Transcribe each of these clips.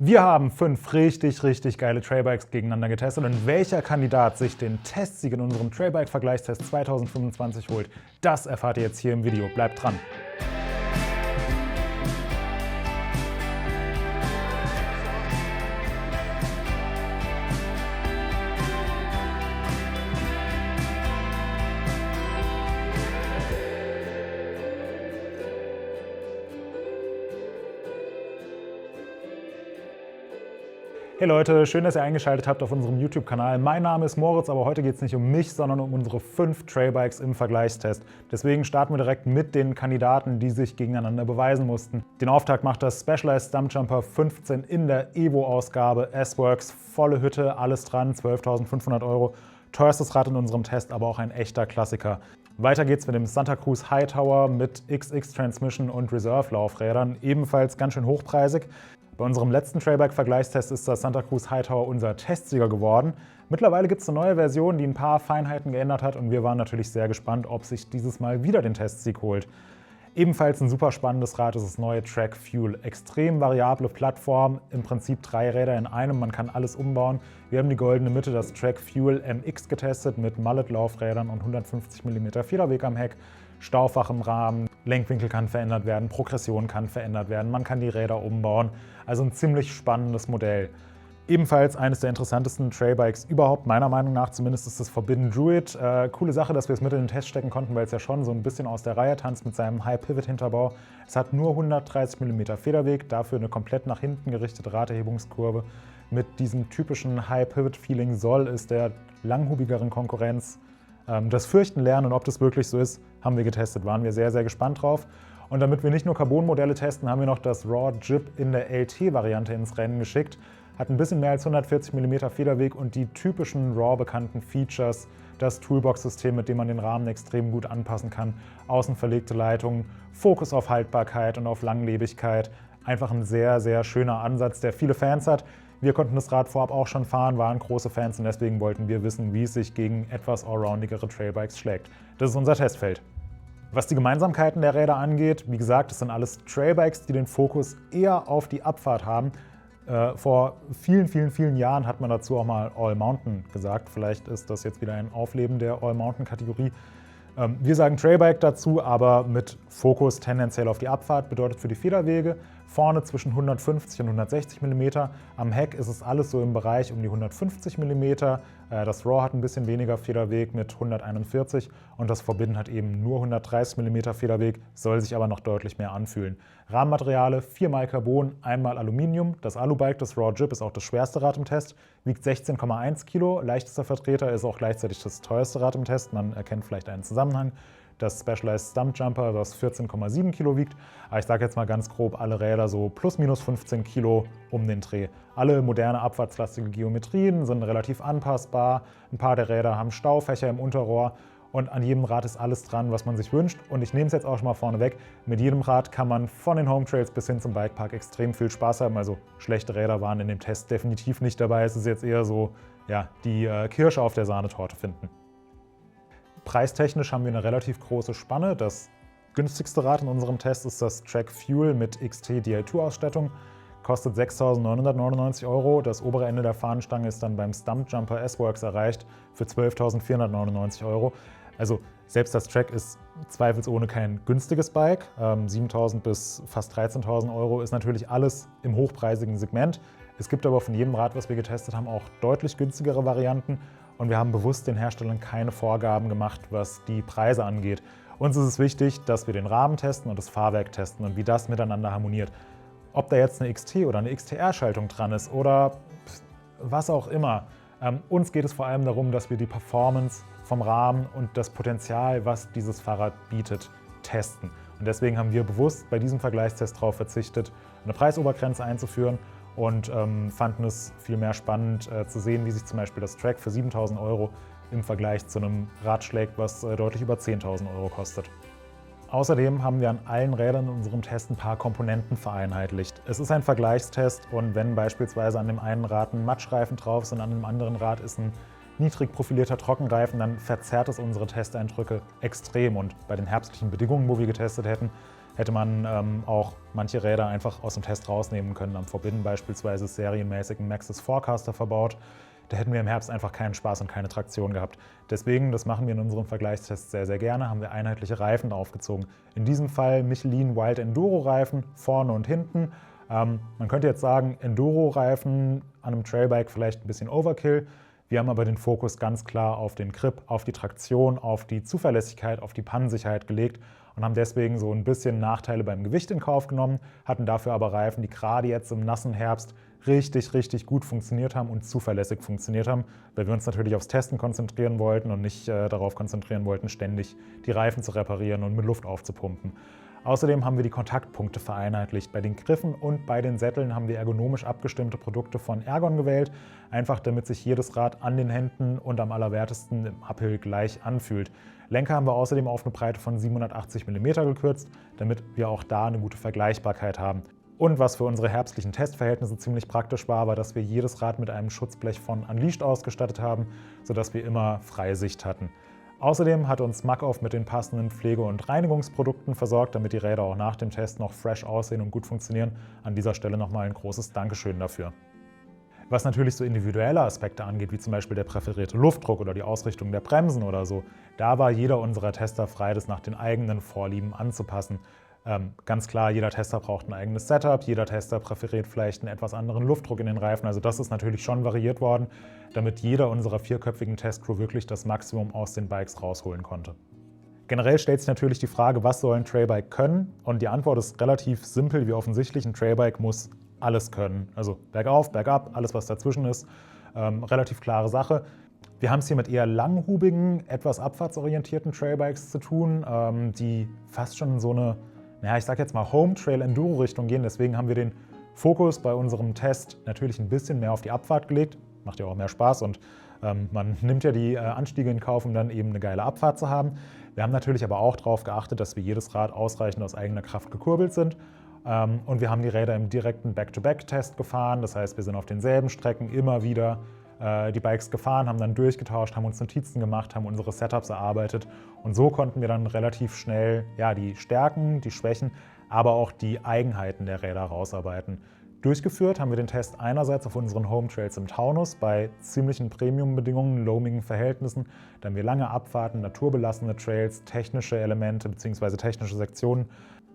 Wir haben 5 richtig geile Trailbikes gegeneinander getestet und welcher Kandidat sich den Testsieg in unserem Trailbike-Vergleichstest 2025 holt, das erfahrt ihr jetzt hier im Video. Bleibt dran! Hey Leute, schön, dass ihr eingeschaltet habt auf unserem YouTube-Kanal. Mein Name ist Moritz, aber heute geht es nicht um mich, sondern um unsere 5 Trailbikes im Vergleichstest. Deswegen starten wir direkt mit den Kandidaten, die sich gegeneinander beweisen mussten. Den Auftakt macht das Specialized Stumpjumper 15 in der Evo-Ausgabe. S-Works, volle Hütte, alles dran, 12.500 €. Teuerstes Rad in unserem Test, aber auch ein echter Klassiker. Weiter geht's mit dem Santa Cruz Hightower mit XX Transmission und Reserve-Laufrädern, ebenfalls ganz schön hochpreisig. Bei unserem letzten Trailbike-Vergleichstest ist das Santa Cruz Hightower unser Testsieger geworden. Mittlerweile gibt es eine neue Version, die ein paar Feinheiten geändert hat und wir waren natürlich sehr gespannt, ob sich dieses Mal wieder den Testsieg holt. Ebenfalls ein super spannendes Rad ist das neue Track Fuel. Extrem variable Plattform, im Prinzip 3 Räder in einem, man kann alles umbauen. Wir haben die goldene Mitte, das Track Fuel MX getestet mit Mallet-Laufrädern und 150 mm Federweg am Heck. Staufach im Rahmen, Lenkwinkel kann verändert werden, Progression kann verändert werden, man kann die Räder umbauen. Also ein ziemlich spannendes Modell. Ebenfalls eines der interessantesten Trailbikes überhaupt, meiner Meinung nach zumindest, ist das Forbidden Druid. Coole Sache, dass wir es mit in den Test stecken konnten, weil es ja schon so ein bisschen aus der Reihe tanzt mit seinem High-Pivot-Hinterbau. Es hat nur 130 mm Federweg, dafür eine komplett nach hinten gerichtete Raderhebungskurve. Mit diesem typischen High-Pivot-Feeling soll es der langhubigeren Konkurrenz das Fürchten lernen, und ob das wirklich so ist, haben wir getestet. Waren wir sehr gespannt drauf. Und damit wir nicht nur Carbon-Modelle testen, haben wir noch das Raw Jib in der LT-Variante ins Rennen geschickt. Hat ein bisschen mehr als 140 mm Federweg und die typischen Raw bekannten Features. Das Toolbox-System, mit dem man den Rahmen extrem gut anpassen kann. Außen verlegte Leitungen, Fokus auf Haltbarkeit und auf Langlebigkeit. Einfach ein sehr schöner Ansatz, der viele Fans hat. Wir konnten das Rad vorab auch schon fahren, waren große Fans und deswegen wollten wir wissen, wie es sich gegen etwas allroundigere Trailbikes schlägt. Das ist unser Testfeld. Was die Gemeinsamkeiten der Räder angeht, wie gesagt, das sind alles Trailbikes, die den Fokus eher auf die Abfahrt haben. Vor vielen Jahren hat man dazu auch mal All-Mountain gesagt. Vielleicht ist das jetzt wieder ein Aufleben der All-Mountain-Kategorie. Wir sagen Trailbike dazu, aber mit Fokus tendenziell auf die Abfahrt, bedeutet für die Federwege vorne zwischen 150 und 160 mm. Am Heck ist es alles so im Bereich um die 150 mm. Das Raw hat ein bisschen weniger Federweg mit 141 und das Forbidden hat eben nur 130 mm Federweg, soll sich aber noch deutlich mehr anfühlen. Rahmenmateriale 4x Carbon, 1x Aluminium. Das Alubike, das Raw Jib, ist auch das schwerste Rad im Test, wiegt 16,1 Kilo. Leichtester Vertreter, ist auch gleichzeitig das teuerste Rad im Test. Man erkennt vielleicht einen Zusammenhang. Das Specialized Stumpjumper, das 14,7 Kilo wiegt. Aber ich sage jetzt mal ganz grob, alle Räder so plus minus 15 Kilo um den Dreh. Alle moderne abwärtslastige Geometrien sind relativ anpassbar. Ein paar der Räder haben Staufächer im Unterrohr. Und an jedem Rad ist alles dran, was man sich wünscht. Und ich nehme es jetzt auch schon mal vorne weg. Mit jedem Rad kann man von den Home Trails bis hin zum Bikepark extrem viel Spaß haben. Also schlechte Räder waren in dem Test definitiv nicht dabei. Es ist jetzt eher so, ja, die Kirsche auf der Sahnetorte finden. Preistechnisch haben wir eine relativ große Spanne. Das günstigste Rad in unserem Test ist das Track Fuel mit XT DL2-Ausstattung. Kostet 6.999 €. Das obere Ende der Fahnenstange ist dann beim Stumpjumper S-Works erreicht für 12.499 €. Also selbst das Track ist zweifelsohne kein günstiges Bike. 7.000 bis fast 13.000 € ist natürlich alles im hochpreisigen Segment. Es gibt aber von jedem Rad, was wir getestet haben, auch deutlich günstigere Varianten. Und wir haben bewusst den Herstellern keine Vorgaben gemacht, was die Preise angeht. Uns ist es wichtig, dass wir den Rahmen testen und das Fahrwerk testen und wie das miteinander harmoniert. Ob da jetzt eine XT oder eine XTR-Schaltung dran ist oder was auch immer. Uns geht es vor allem darum, dass wir die Performance vom Rahmen und das Potenzial, was dieses Fahrrad bietet, testen. Und deswegen haben wir bewusst bei diesem Vergleichstest darauf verzichtet, eine Preisobergrenze einzuführen und fanden es viel mehr spannend zu sehen, wie sich zum Beispiel das Track für 7.000 € im Vergleich zu einem Rad schlägt, was deutlich über 10.000 € kostet. Außerdem haben wir an allen Rädern in unserem Test ein paar Komponenten vereinheitlicht. Es ist ein Vergleichstest und wenn beispielsweise an dem einen Rad ein Matschreifen drauf ist und an dem anderen Rad ist ein niedrig profilierter Trockenreifen, dann verzerrt es unsere Testeindrücke extrem. Und bei den herbstlichen Bedingungen, wo wir getestet hätten, hätte man auch manche Räder einfach aus dem Test rausnehmen können. Am Forbidden beispielsweise ist serienmäßig ein Maxxis Forecaster verbaut. Da hätten wir im Herbst einfach keinen Spaß und keine Traktion gehabt. Deswegen, das machen wir in unseren Vergleichstests sehr, sehr gerne, haben wir einheitliche Reifen draufgezogen. In diesem Fall Michelin Wild Enduro Reifen, vorne und hinten. Man könnte jetzt sagen, Enduro Reifen an einem Trailbike vielleicht ein bisschen Overkill. Wir haben aber den Fokus ganz klar auf den Grip, auf die Traktion, auf die Zuverlässigkeit, auf die Pannensicherheit gelegt und haben deswegen so ein bisschen Nachteile beim Gewicht in Kauf genommen, hatten dafür aber Reifen, die gerade jetzt im nassen Herbst richtig, richtig gut funktioniert haben und zuverlässig funktioniert haben, weil wir uns natürlich aufs Testen konzentrieren wollten und nicht darauf konzentrieren wollten, ständig die Reifen zu reparieren und mit Luft aufzupumpen. Außerdem haben wir die Kontaktpunkte vereinheitlicht. Bei den Griffen und bei den Sätteln haben wir ergonomisch abgestimmte Produkte von Ergon gewählt, einfach damit sich jedes Rad an den Händen und am allerwertesten im Uphill gleich anfühlt. Lenker haben wir außerdem auf eine Breite von 780 mm gekürzt, damit wir auch da eine gute Vergleichbarkeit haben. Und was für unsere herbstlichen Testverhältnisse ziemlich praktisch war, war, dass wir jedes Rad mit einem Schutzblech von Unleashed ausgestattet haben, sodass wir immer Freisicht hatten. Außerdem hat uns Mackhoff mit den passenden Pflege- und Reinigungsprodukten versorgt, damit die Räder auch nach dem Test noch fresh aussehen und gut funktionieren. An dieser Stelle nochmal ein großes Dankeschön dafür. Was natürlich so individuelle Aspekte angeht, wie zum Beispiel der präferierte Luftdruck oder die Ausrichtung der Bremsen oder so, da war jeder unserer Tester frei, das nach den eigenen Vorlieben anzupassen. Ganz klar, jeder Tester braucht ein eigenes Setup, jeder Tester präferiert vielleicht einen etwas anderen Luftdruck in den Reifen. Also das ist natürlich schon variiert worden, damit jeder unserer vierköpfigen Testcrew wirklich das Maximum aus den Bikes rausholen konnte. Generell stellt sich natürlich die Frage, was soll ein Trailbike können? Und die Antwort ist relativ simpel wie offensichtlich. Ein Trailbike muss alles können. Also bergauf, bergab, alles was dazwischen ist. Relativ klare Sache. Wir haben es hier mit eher langhubigen, etwas abfahrtsorientierten Trailbikes zu tun, die fast schon in so eine, ich sag jetzt mal Home-Trail-Enduro-Richtung gehen. Deswegen haben wir den Fokus bei unserem Test natürlich ein bisschen mehr auf die Abfahrt gelegt. Macht ja auch mehr Spaß und man nimmt ja die Anstiege in Kauf, um dann eben eine geile Abfahrt zu haben. Wir haben natürlich aber auch darauf geachtet, dass wir jedes Rad ausreichend aus eigener Kraft gekurbelt sind. Und wir haben die Räder im direkten Back-to-Back-Test gefahren. Das heißt, wir sind auf denselben Strecken immer wieder die Bikes gefahren, haben dann durchgetauscht, haben uns Notizen gemacht, haben unsere Setups erarbeitet. Und so konnten wir dann relativ schnell die Stärken, die Schwächen, aber auch die Eigenheiten der Räder rausarbeiten. Durchgeführt haben wir den Test einerseits auf unseren Home Trails im Taunus bei ziemlichen Premium-Bedingungen, loamigen Verhältnissen. Da haben wir lange Abfahrten, naturbelassene Trails, technische Elemente bzw. technische Sektionen,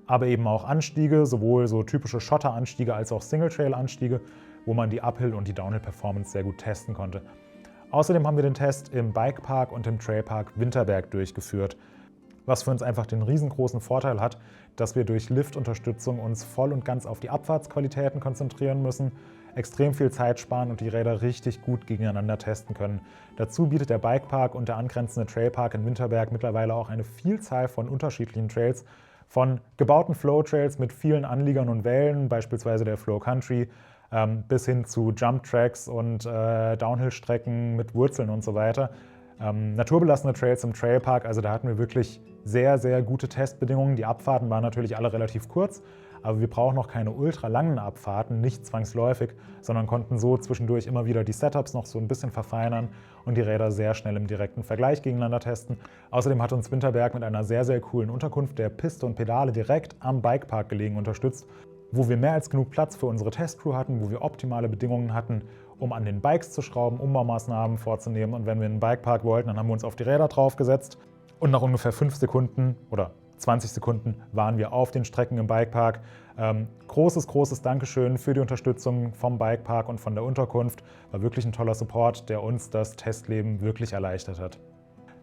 aber eben auch Anstiege, sowohl so typische Schotteranstiege als auch Single-Trail-Anstiege, wo man die Uphill- und die Downhill-Performance sehr gut testen konnte. Außerdem haben wir den Test im Bikepark und im Trailpark Winterberg durchgeführt, was für uns einfach den riesengroßen Vorteil hat, dass wir durch Liftunterstützung uns voll und ganz auf die Abfahrtsqualitäten konzentrieren müssen, extrem viel Zeit sparen und die Räder richtig gut gegeneinander testen können. Dazu bietet der Bikepark und der angrenzende Trailpark in Winterberg mittlerweile auch eine Vielzahl von unterschiedlichen Trails, von gebauten Flow-Trails mit vielen Anliegern und Wellen, beispielsweise der Flow Country, bis hin zu Jump-Tracks und Downhill-Strecken mit Wurzeln und so weiter. Naturbelassene Trails im Trailpark, also da hatten wir wirklich sehr, sehr gute Testbedingungen. Die Abfahrten waren natürlich alle relativ kurz, aber wir brauchen noch keine ultra langen Abfahrten, nicht zwangsläufig, sondern konnten so zwischendurch immer wieder die Setups noch so ein bisschen verfeinern und die Räder sehr schnell im direkten Vergleich gegeneinander testen. Außerdem hat uns Winterberg mit einer sehr, sehr coolen Unterkunft, der Piste und Pedale direkt am Bikepark gelegen, unterstützt, wo wir mehr als genug Platz für unsere Testcrew hatten, wo wir optimale Bedingungen hatten, um an den Bikes zu schrauben, Umbaumaßnahmen vorzunehmen. Und wenn wir einen Bikepark wollten, dann haben wir uns auf die Räder draufgesetzt. Und nach ungefähr 5 Sekunden oder 20 Sekunden waren wir auf den Strecken im Bikepark. Großes Dankeschön für die Unterstützung vom Bikepark und von der Unterkunft. War wirklich ein toller Support, der uns das Testleben wirklich erleichtert hat.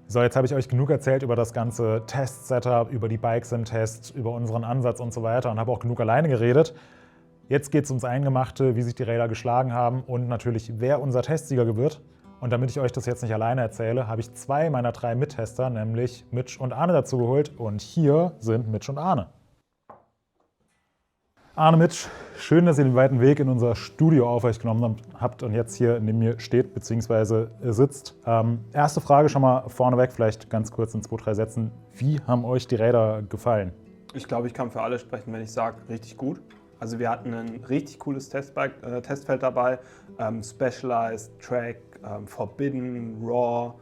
So, jetzt habe ich euch genug erzählt über das ganze Test-Setup, über die Bikes im Test, über unseren Ansatz und so weiter und habe auch genug alleine geredet. Jetzt geht es ums Eingemachte, wie sich die Räder geschlagen haben und natürlich, wer unser Testsieger wird. Und damit ich euch das jetzt nicht alleine erzähle, habe ich 2 meiner 3 Mittester, nämlich Mitch und Arne, dazu geholt. Und hier sind Mitch und Arne. Arne, Mitch, schön, dass ihr den weiten Weg in unser Studio auf euch genommen habt und jetzt hier neben mir steht bzw. sitzt. Erste Frage schon mal vorneweg, vielleicht ganz kurz in 2, 3 Sätzen. Wie haben euch die Räder gefallen? Ich glaube, ich kann für alle sprechen, wenn ich sage, richtig gut. Also wir hatten ein richtig cooles Testfeld dabei, Specialized, Track, Forbidden, Raw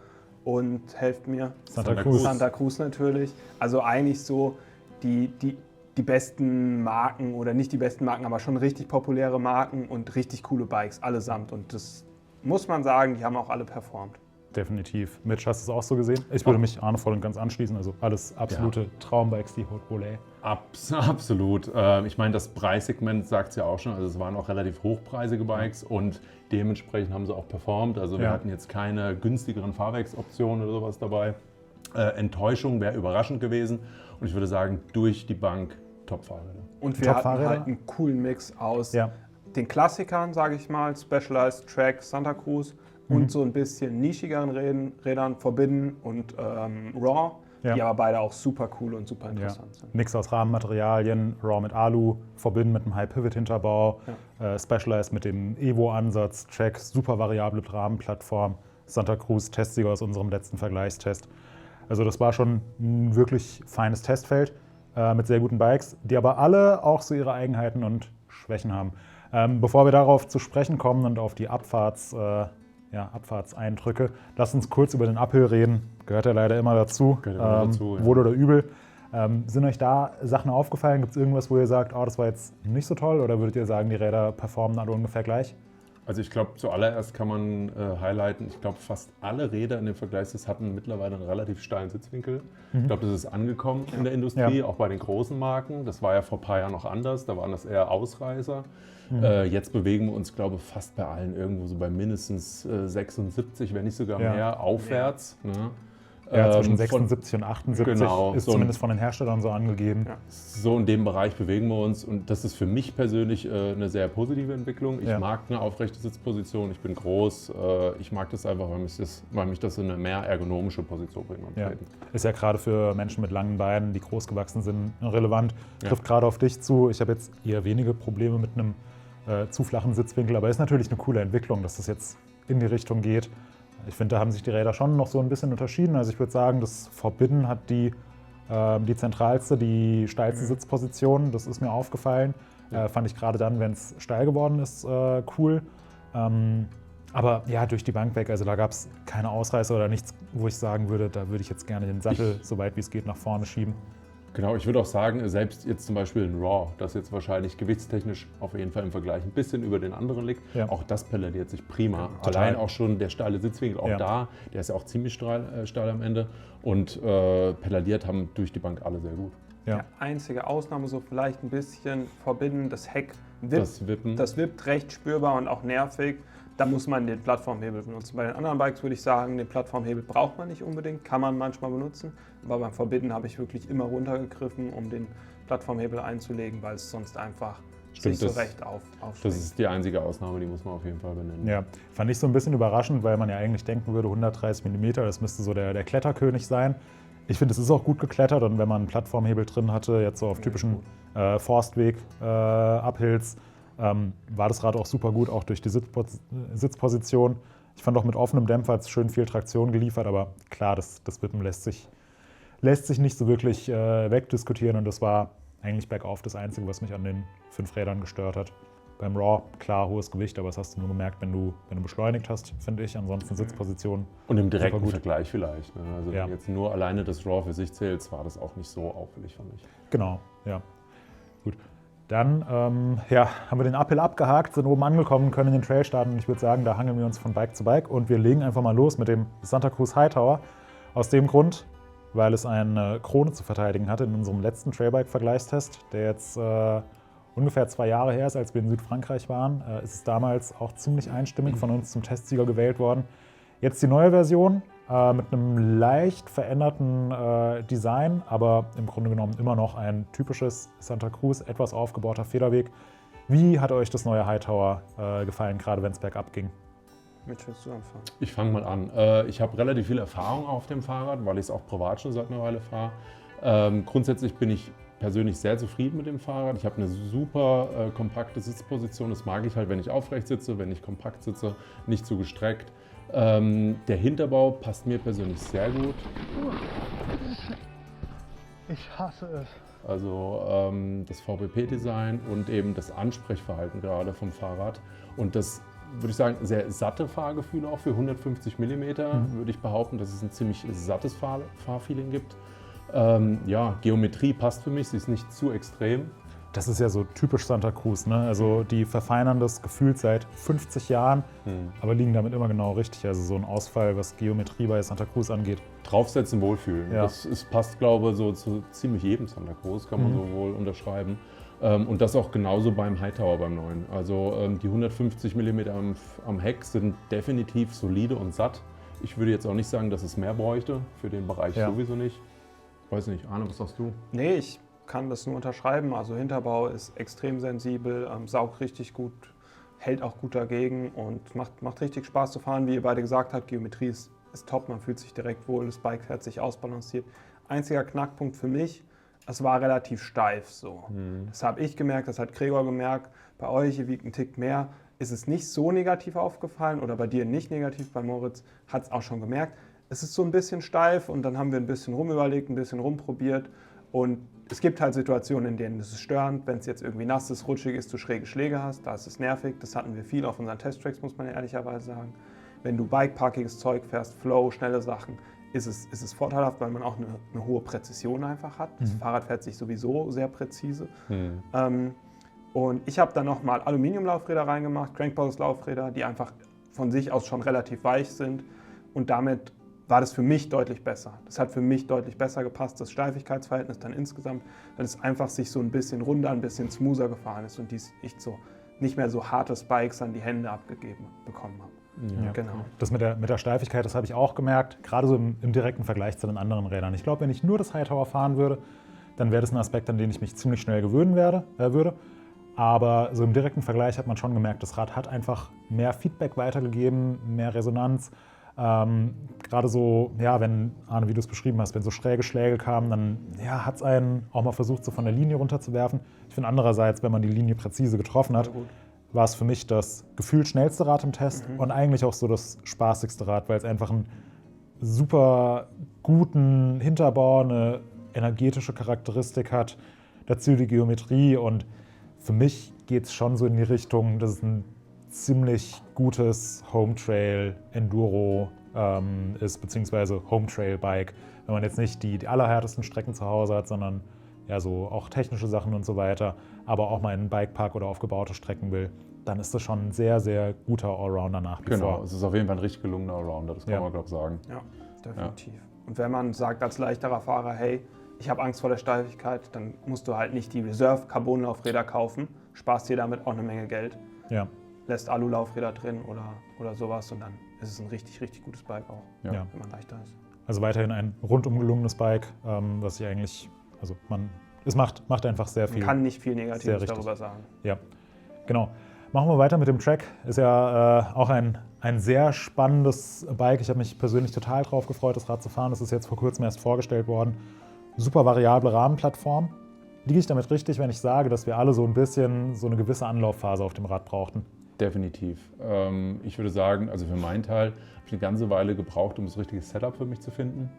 und helft mir, Santa Cruz. Santa Cruz natürlich. Also eigentlich so die die besten Marken oder nicht die besten Marken, aber schon richtig populäre Marken und richtig coole Bikes allesamt. Und das muss man sagen, die haben auch alle performt. Definitiv. Mitch, hast du es auch so gesehen? Ich würde mich Arne voll und ganz anschließen. Also alles absolute Traumbikes, die Haute Volée. Absolut. Ich meine, das Preissegment sagt es ja auch schon. Also es waren auch relativ hochpreisige Bikes und dementsprechend haben sie auch performt. Also wir hatten jetzt keine günstigeren Fahrwerksoptionen oder sowas dabei. Enttäuschung wäre überraschend gewesen. Und ich würde sagen, durch die Bank Top-Fahrräder. Und wir hatten halt einen coolen Mix aus den Klassikern, sage ich mal, Specialized, Track, Santa Cruz und so ein bisschen nischigeren Rädern, Forbidden und Raw, die aber beide auch super cool und super interessant sind. Mix aus Rahmenmaterialien, Raw mit Alu, Forbidden mit einem High-Pivot-Hinterbau, Specialized mit dem Evo-Ansatz, Track, super variable Rahmenplattform, Santa Cruz, Testsieger aus unserem letzten Vergleichstest. Also das war schon ein wirklich feines Testfeld mit sehr guten Bikes, die aber alle auch so ihre Eigenheiten und Schwächen haben. Bevor wir darauf zu sprechen kommen und auf die Abfahrtseindrücke, lasst uns kurz über den Uphill reden. Gehört ja leider immer dazu, wohl oder übel. Sind euch da Sachen aufgefallen? Gibt es irgendwas, wo ihr sagt, oh, das war jetzt nicht so toll? Oder würdet ihr sagen, die Räder performen alle ungefähr gleich? Also ich glaube, zuallererst kann man highlighten, ich glaube, fast alle Räder in dem Vergleichstest hatten mittlerweile einen relativ steilen Sitzwinkel. Ich glaube, das ist angekommen in der Industrie, auch bei den großen Marken. Das war ja vor ein paar Jahren noch anders, da waren das eher Ausreißer. Jetzt bewegen wir uns, glaube ich, fast bei allen irgendwo so bei mindestens 76, wenn nicht sogar mehr, aufwärts. Ne? Ja, zwischen 76 und 78 ist so zumindest von den Herstellern so angegeben. Ja. So in dem Bereich bewegen wir uns und das ist für mich persönlich eine sehr positive Entwicklung. Ich mag eine aufrechte Sitzposition, ich bin groß, ich mag das einfach, weil mich das in eine mehr ergonomische Position bringt. Ist ja gerade für Menschen mit langen Beinen, die groß gewachsen sind, relevant. Trifft gerade auf dich zu. Ich habe jetzt eher wenige Probleme mit einem zu flachen Sitzwinkel, aber ist natürlich eine coole Entwicklung, dass das jetzt in die Richtung geht. Ich finde, da haben sich die Räder schon noch so ein bisschen unterschieden. Also ich würde sagen, das Forbidden hat die zentralste, die steilste Sitzposition. Das ist mir aufgefallen. Fand ich gerade dann, wenn es steil geworden ist, cool. Aber ja, durch die Bank weg. Also da gab es keine Ausreißer oder nichts, wo ich sagen würde, da würde ich jetzt gerne den Sattel so weit wie es geht nach vorne schieben. Genau, ich würde auch sagen, selbst jetzt zum Beispiel ein Raw, das jetzt wahrscheinlich gewichtstechnisch auf jeden Fall im Vergleich ein bisschen über den anderen liegt, auch das pelladiert sich prima. Allein auch schon der steile Sitzwinkel, auch da, der ist ja auch ziemlich steil am Ende und pelladiert haben durch die Bank alle sehr gut. Ja. Die einzige Ausnahme, so vielleicht ein bisschen Forbidden, das Heck wippt. Das wippt recht spürbar und auch nervig. Da muss man den Plattformhebel benutzen. Bei den anderen Bikes würde ich sagen, den Plattformhebel braucht man nicht unbedingt, kann man manchmal benutzen. Aber beim Forbidden habe ich wirklich immer runtergegriffen, um den Plattformhebel einzulegen, weil es sonst einfach sich so recht aufschwingt. Das ist die einzige Ausnahme, die muss man auf jeden Fall benennen. Ja, fand ich so ein bisschen überraschend, weil man ja eigentlich denken würde, 130 mm, das müsste so der Kletterkönig sein. Ich finde, es ist auch gut geklettert und wenn man einen Plattformhebel drin hatte, jetzt so auf typischen Forstweg-Uphills, war das Rad auch super gut, auch durch die Sitzposition. Ich fand auch mit offenem Dämpfer hat es schön viel Traktion geliefert, aber klar, das Wippen lässt sich nicht so wirklich wegdiskutieren und das war eigentlich bergauf das Einzige, was mich an den 5 Rädern gestört hat. Beim Raw, klar, hohes Gewicht, aber das hast du nur gemerkt, wenn du beschleunigt hast, finde ich. Ansonsten Sitzposition. Und im direkten Vergleich vielleicht. Ne? Also wenn jetzt nur alleine das Raw für sich zählt, war das auch nicht so auffällig, fand ich. Genau, ja. Gut. Dann haben wir den Uphill abgehakt, sind oben angekommen, können in den Trail starten. Und ich würde sagen, da hangeln wir uns von Bike zu Bike und wir legen einfach mal los mit dem Santa Cruz Hightower. Aus dem Grund, weil es eine Krone zu verteidigen hatte in unserem letzten Trailbike-Vergleichstest, der jetzt ungefähr 2 Jahre her ist, als wir in Südfrankreich waren. Ist es damals auch ziemlich einstimmig von uns zum Testsieger gewählt worden. Jetzt die neue Version mit einem leicht veränderten Design, aber im Grunde genommen immer noch ein typisches Santa Cruz, etwas aufgebohrter Federweg. Wie hat euch das neue Hightower gefallen, gerade wenn es bergab ging? Mit willst du anfangen? Ich fange mal an. Ich habe relativ viel Erfahrung auf dem Fahrrad, weil ich es auch privat schon seit einer Weile fahre. Grundsätzlich bin ich persönlich sehr zufrieden mit dem Fahrrad. Ich habe eine super kompakte Sitzposition. Das mag ich halt, wenn ich aufrecht sitze, wenn ich kompakt sitze, nicht zu gestreckt. Der Hinterbau passt mir persönlich sehr gut. Ich hasse es. Also das VPP-Design und eben das Ansprechverhalten gerade vom Fahrrad. Und das, würde ich sagen, sehr satte Fahrgefühle auch für 150 mm, würde ich behaupten, dass es ein ziemlich sattes Fahrfeeling gibt. Ja, Geometrie passt für mich, sie ist nicht zu extrem. Das ist ja so typisch Santa Cruz, ne? Also die verfeinern das gefühlt seit 50 Jahren, aber liegen damit immer genau richtig. Also so ein Ausfall, was Geometrie bei Santa Cruz angeht. Draufsetzen, wohlfühlen. Ja. Das passt, glaube ich, so zu ziemlich jedem Santa Cruz, kann man so wohl unterschreiben. Und das auch genauso beim Hightower, beim neuen. Also die 150 mm am Heck sind definitiv solide und satt. Ich würde jetzt auch nicht sagen, dass es mehr bräuchte, für den Bereich sowieso nicht. Weiß nicht, Arne, was sagst du? Nee, ich kann das nur unterschreiben. Also Hinterbau ist extrem sensibel, saugt richtig gut, hält auch gut dagegen und macht richtig Spaß zu fahren. Wie ihr beide gesagt habt, Geometrie ist top, man fühlt sich direkt wohl, das Bike fährt sich ausbalanciert. Einziger Knackpunkt für mich, es war relativ steif so. Das habe ich gemerkt, das hat Gregor gemerkt. Bei euch, ihr wiegt einen Tick mehr, ist es nicht so negativ aufgefallen oder bei dir nicht negativ, bei Moritz hat es auch schon gemerkt. Es ist so ein bisschen steif und dann haben wir ein bisschen rumüberlegt, ein bisschen rumprobiert und es gibt halt Situationen, in denen es ist störend, wenn es jetzt irgendwie nass ist, rutschig ist, du schräge Schläge hast, da ist es nervig. Das hatten wir viel auf unseren Testtracks, muss man ja ehrlicherweise sagen. Wenn du bikeparkiges Zeug fährst, Flow, schnelle Sachen, ist es vorteilhaft, weil man auch eine hohe Präzision einfach hat. Das Fahrrad fährt sich sowieso sehr präzise. Und ich habe dann nochmal Aluminiumlaufräder reingemacht, Crankbox-Laufräder, die einfach von sich aus schon relativ weich sind und damit war das für mich deutlich besser. Das hat für mich deutlich besser gepasst, das Steifigkeitsverhältnis dann insgesamt, weil es einfach sich so ein bisschen runder, ein bisschen smoother gefahren ist und ich so nicht mehr so harte Spikes an die Hände abgegeben bekommen habe. Ja, genau. Das mit der Steifigkeit, das habe ich auch gemerkt, gerade so im direkten Vergleich zu den anderen Rädern. Ich glaube, wenn ich nur das Hightower fahren würde, dann wäre das ein Aspekt, an den ich mich ziemlich schnell gewöhnen würde. Aber so im direkten Vergleich hat man schon gemerkt, das Rad hat einfach mehr Feedback weitergegeben, mehr Resonanz. Gerade so, ja, wenn, Arne, wie du es beschrieben hast, wenn so schräge Schläge kamen, dann hat es einen auch mal versucht, so von der Linie runterzuwerfen. Ich finde andererseits, wenn man die Linie präzise getroffen hat, war es für mich das gefühlt schnellste Rad im Test und eigentlich auch so das spaßigste Rad, weil es einfach einen super guten Hinterbau, eine energetische Charakteristik hat, dazu die Geometrie und für mich geht es schon so in die Richtung, dass es ein ziemlich gutes Home-Trail-Enduro ist, beziehungsweise Home-Trail-Bike. Wenn man jetzt nicht die allerhärtesten Strecken zu Hause hat, sondern ja so auch technische Sachen und so weiter, aber auch mal in einen Bikepark oder aufgebaute Strecken will, dann ist das schon ein sehr, sehr guter Allrounder nach wie vor. Genau, es ist auf jeden Fall ein richtig gelungener Allrounder, das kann man, glaube ich, sagen. Ja, definitiv. Ja. Und wenn man sagt als leichterer Fahrer, hey, ich habe Angst vor der Steifigkeit, dann musst du halt nicht die Reserve-Carbon-Laufräder kaufen, sparst dir damit auch eine Menge Geld. Ja. Lässt Alu-Laufräder drin oder sowas und dann ist es ein richtig, richtig gutes Bike auch, wenn man leichter ist. Also weiterhin ein rundum gelungenes Bike, was ich eigentlich, also es macht einfach sehr viel. Man kann nicht viel Negatives darüber sagen. Ja, genau. Machen wir weiter mit dem Track. Ist ja auch ein sehr spannendes Bike. Ich habe mich persönlich total drauf gefreut, das Rad zu fahren. Das ist jetzt vor kurzem erst vorgestellt worden. Super variable Rahmenplattform. Liege ich damit richtig, wenn ich sage, dass wir alle so ein bisschen so eine gewisse Anlaufphase auf dem Rad brauchten? Definitiv. Ich würde sagen, also für meinen Teil habe ich eine ganze Weile gebraucht, um das richtige Setup für mich zu finden,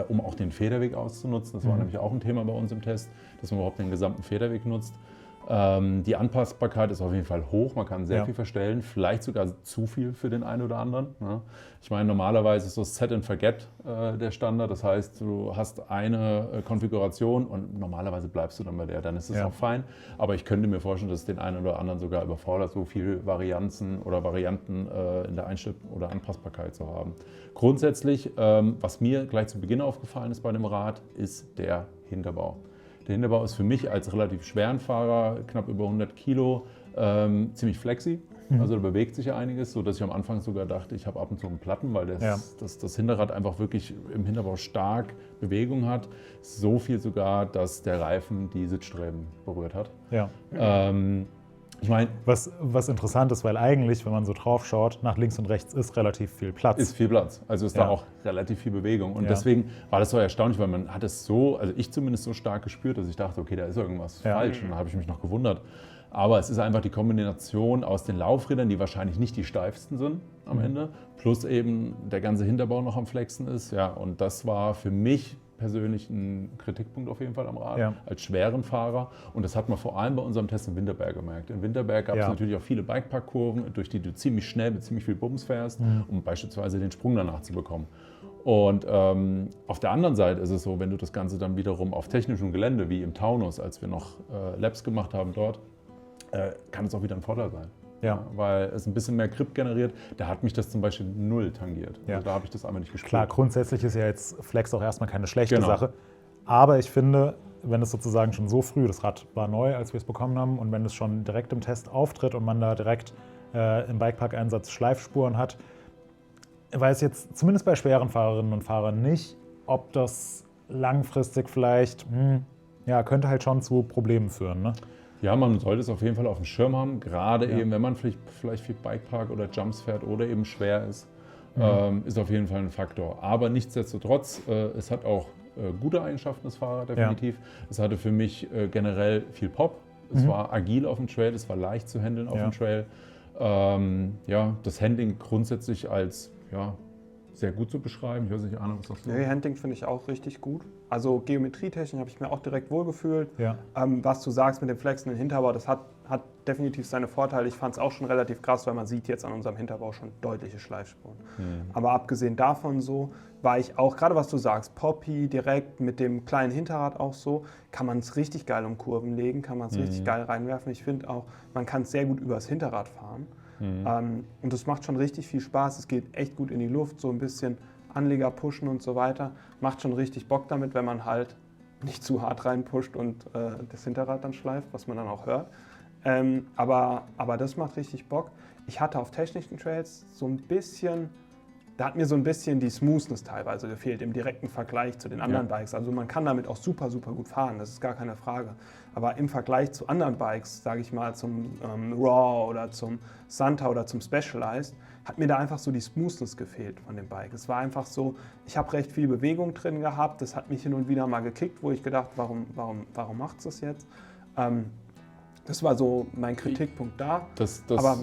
um auch den Federweg auszunutzen. Das war nämlich auch ein Thema bei uns im Test, dass man überhaupt den gesamten Federweg nutzt. Die Anpassbarkeit ist auf jeden Fall hoch, man kann sehr viel verstellen, vielleicht sogar zu viel für den einen oder anderen. Ne? Ich meine, normalerweise ist so Set and Forget der Standard, das heißt, du hast eine Konfiguration und normalerweise bleibst du dann bei der, dann ist es auch fein. Aber ich könnte mir vorstellen, dass es den einen oder anderen sogar überfordert, so viele Varianten in der Einstellung oder Anpassbarkeit zu haben. Grundsätzlich, was mir gleich zu Beginn aufgefallen ist bei dem Rad, ist der Hinterbau. Der Hinterbau ist für mich als relativ schweren Fahrer, knapp über 100 Kilo, ziemlich flexi. Also da bewegt sich ja einiges, sodass ich am Anfang sogar dachte, ich habe ab und zu einen Platten, weil das Hinterrad einfach wirklich im Hinterbau stark Bewegung hat. So viel sogar, dass der Reifen die Sitzstreben berührt hat. Ja. Ich meine, was interessant ist, weil eigentlich, wenn man so drauf schaut, nach links und rechts ist relativ viel Platz. Ist viel Platz, also ist da auch relativ viel Bewegung. Und deswegen war das so erstaunlich, weil man hat es so, also ich zumindest so stark gespürt, dass ich dachte, okay, da ist irgendwas falsch. Und dann habe ich mich noch gewundert. Aber es ist einfach die Kombination aus den Laufrädern, die wahrscheinlich nicht die steifsten sind am Ende, plus eben der ganze Hinterbau noch am Flexen ist. Ja, und das war für mich persönlich ein Kritikpunkt auf jeden Fall am Rad, als schweren Fahrer. Und das hat man vor allem bei unserem Test in Winterberg gemerkt. In Winterberg gab es natürlich auch viele Bikepark-Kurven, durch die du ziemlich schnell mit ziemlich viel Bums fährst, um beispielsweise den Sprung danach zu bekommen. Und auf der anderen Seite ist es so, wenn du das Ganze dann wiederum auf technischem Gelände, wie im Taunus, als wir noch Labs gemacht haben dort, kann es auch wieder ein Vorteil sein. Ja. Weil es ein bisschen mehr Grip generiert. Da hat mich das zum Beispiel null tangiert. Ja. Also da habe ich das einfach nicht gespürt. Klar, grundsätzlich ist ja jetzt Flex auch erstmal keine schlechte Sache. Aber ich finde, wenn es sozusagen schon so früh, das Rad war neu, als wir es bekommen haben, und wenn es schon direkt im Test auftritt und man da direkt im Bikepark-Einsatz Schleifspuren hat, weiß jetzt zumindest bei schweren Fahrerinnen und Fahrern nicht, ob das langfristig vielleicht, könnte halt schon zu Problemen führen. Ne? Ja, man sollte es auf jeden Fall auf dem Schirm haben, gerade eben, wenn man vielleicht viel Bikepark oder Jumps fährt oder eben schwer ist, ist auf jeden Fall ein Faktor. Aber nichtsdestotrotz, es hat auch gute Eigenschaften, das Fahrrad definitiv. Es hatte für mich generell viel Pop. Es war agil auf dem Trail, es war leicht zu handeln auf dem Trail. Das Handling grundsätzlich als sehr gut zu beschreiben. Ich weiß nicht, Arne, was sagst du? Nee, Handling finde ich auch richtig gut. Also geometrietechnisch habe ich mir auch direkt wohlgefühlt. Ja. Was du sagst mit dem flexenden Hinterbau, das hat definitiv seine Vorteile. Ich fand es auch schon relativ krass, weil man sieht jetzt an unserem Hinterbau schon deutliche Schleifspuren. Aber abgesehen davon so, war ich auch, gerade was du sagst, Poppy direkt mit dem kleinen Hinterrad auch so, kann man es richtig geil um Kurven legen, kann man es richtig geil reinwerfen. Ich finde auch, man kann es sehr gut übers Hinterrad fahren. Und das macht schon richtig viel Spaß. Es geht echt gut in die Luft, so ein bisschen Anleger pushen und so weiter. Macht schon richtig Bock damit, wenn man halt nicht zu hart reinpusht und das Hinterrad dann schleift, was man dann auch hört. Aber das macht richtig Bock. Ich hatte auf technischen Trails so ein bisschen, da hat mir so ein bisschen die Smoothness teilweise gefehlt im direkten Vergleich zu den anderen Bikes. Also man kann damit auch super, super gut fahren, das ist gar keine Frage. Aber im Vergleich zu anderen Bikes, sage ich mal zum Raw oder zum Santa oder zum Specialized, hat mir da einfach so die Smoothness gefehlt von dem Bike. Es war einfach so, ich habe recht viel Bewegung drin gehabt, das hat mich hin und wieder mal gekickt, wo ich gedacht, warum macht es das jetzt? Das war so mein Kritikpunkt da. Aber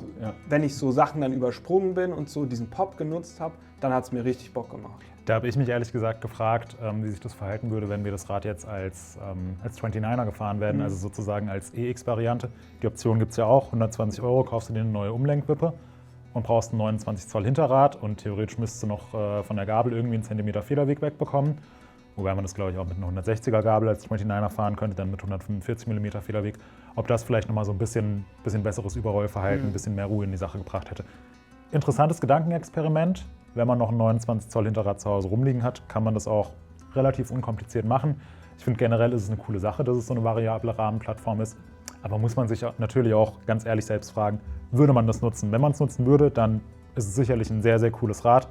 wenn ich so Sachen dann übersprungen bin und so diesen Pop genutzt habe, dann hat es mir richtig Bock gemacht. Da habe ich mich ehrlich gesagt gefragt, wie sich das verhalten würde, wenn wir das Rad jetzt als 29er gefahren werden, also sozusagen als EX-Variante. Die Option gibt es ja auch, 120 €, kaufst du dir eine neue Umlenkwippe und brauchst ein 29 Zoll Hinterrad und theoretisch müsstest du noch von der Gabel irgendwie einen Zentimeter Federweg wegbekommen. Wobei man das, glaube ich, auch mit einer 160er Gabel als 29er fahren könnte, dann mit 145 mm Federweg. Ob das vielleicht nochmal so ein bisschen besseres Überrollverhalten, ein bisschen mehr Ruhe in die Sache gebracht hätte. Interessantes Gedankenexperiment. Wenn man noch ein 29 Zoll Hinterrad zu Hause rumliegen hat, kann man das auch relativ unkompliziert machen. Ich finde generell ist es eine coole Sache, dass es so eine variable Rahmenplattform ist. Aber muss man sich natürlich auch ganz ehrlich selbst fragen, würde man das nutzen? Wenn man es nutzen würde, dann ist es sicherlich ein sehr, sehr cooles Rad.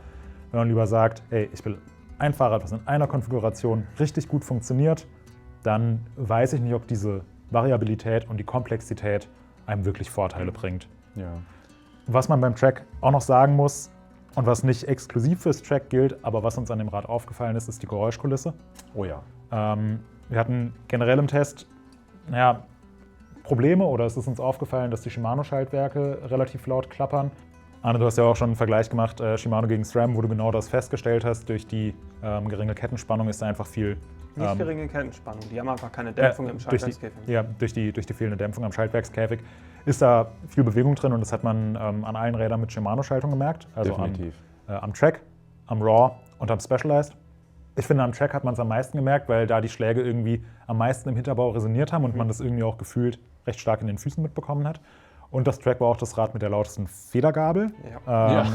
Wenn man lieber sagt, ey, ich will ein Fahrrad, was in einer Konfiguration richtig gut funktioniert, dann weiß ich nicht, ob diese Variabilität und die Komplexität einem wirklich Vorteile bringt. Ja. Was man beim Track auch noch sagen muss und was nicht exklusiv fürs Track gilt, aber was uns an dem Rad aufgefallen ist, ist die Geräuschkulisse. Oh ja. Wir hatten generell im Test Probleme, oder es ist uns aufgefallen, dass die Shimano-Schaltwerke relativ laut klappern. Arne, du hast ja auch schon einen Vergleich gemacht, Shimano gegen SRAM, wo du genau das festgestellt hast. Durch die geringe Kettenspannung ist da einfach viel... Nicht geringe Kettenspannung, die haben einfach keine Dämpfung im Schaltwerkskäfig. Durch die fehlende Dämpfung am Schaltwerkskäfig ist da viel Bewegung drin und das hat man an allen Rädern mit Shimano-Schaltung gemerkt. Also definitiv. Am Track, am Raw und am Specialized. Ich finde, am Track hat man es am meisten gemerkt, weil da die Schläge irgendwie am meisten im Hinterbau resoniert haben und man das irgendwie auch gefühlt recht stark in den Füßen mitbekommen hat. Und das Track war auch das Rad mit der lautesten Federgabel. Ja.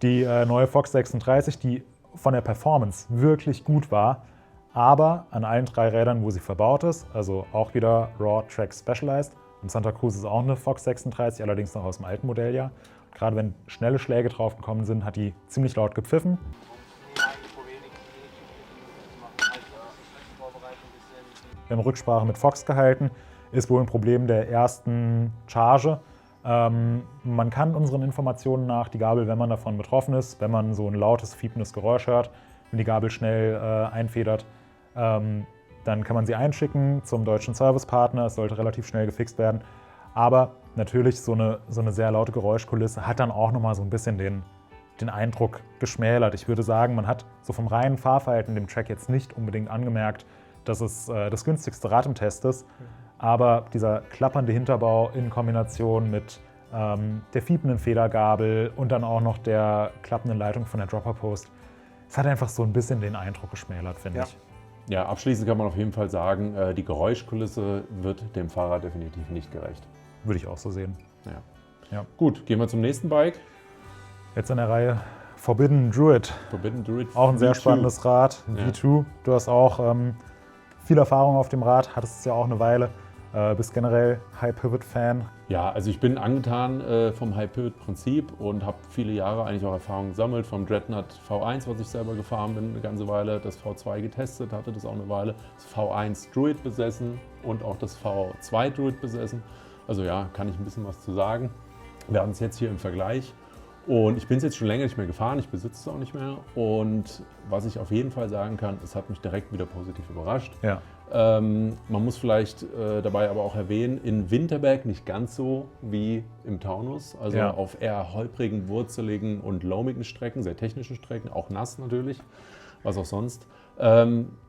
Die neue Fox 36, die von der Performance wirklich gut war, aber an allen 3 Rädern, wo sie verbaut ist, also auch wieder Raw Track Specialized. Und Santa Cruz ist auch eine Fox 36, allerdings noch aus dem alten Modelljahr. Gerade wenn schnelle Schläge drauf gekommen sind, hat die ziemlich laut gepfiffen. Wir haben Rücksprache mit Fox gehalten. Ist wohl ein Problem der ersten Charge. Man kann unseren Informationen nach die Gabel, wenn man davon betroffen ist, wenn man so ein lautes, fiependes Geräusch hört, wenn die Gabel schnell einfedert, dann kann man sie einschicken zum deutschen Servicepartner. Es sollte relativ schnell gefixt werden. Aber natürlich so eine sehr laute Geräuschkulisse hat dann auch nochmal so ein bisschen den Eindruck geschmälert. Ich würde sagen, man hat so vom reinen Fahrverhalten dem Track jetzt nicht unbedingt angemerkt, dass es das günstigste Rad im Test ist. Aber dieser klappernde Hinterbau in Kombination mit der fiependen Federgabel und dann auch noch der klappenden Leitung von der Dropper Post, es hat einfach so ein bisschen den Eindruck geschmälert, finde ich. Ja, abschließend kann man auf jeden Fall sagen, die Geräuschkulisse wird dem Fahrrad definitiv nicht gerecht. Würde ich auch so sehen. Ja. Gut, gehen wir zum nächsten Bike. Jetzt in der Reihe Forbidden Druid. Forbidden Druid. Auch ein sehr spannendes Rad, V2. Du hast auch viel Erfahrung auf dem Rad, hattest es ja auch eine Weile. Bist generell High-Pivot-Fan. Ja, also ich bin angetan vom High-Pivot-Prinzip und habe viele Jahre eigentlich auch Erfahrung gesammelt. Vom Dreadnought V1, was ich selber gefahren bin, eine ganze Weile. Das V2 getestet, hatte das auch eine Weile. Das V1 Druid besessen und auch das V2 Druid besessen. Also ja, kann ich ein bisschen was zu sagen. Wir haben es jetzt hier im Vergleich. Und ich bin es jetzt schon länger nicht mehr gefahren, ich besitze es auch nicht mehr. Und was ich auf jeden Fall sagen kann, es hat mich direkt wieder positiv überrascht. Ja. Man muss vielleicht dabei aber auch erwähnen, in Winterberg nicht ganz so wie im Taunus. Also auf eher holprigen, wurzeligen und lohmigen Strecken, sehr technischen Strecken, auch nass natürlich, was auch sonst.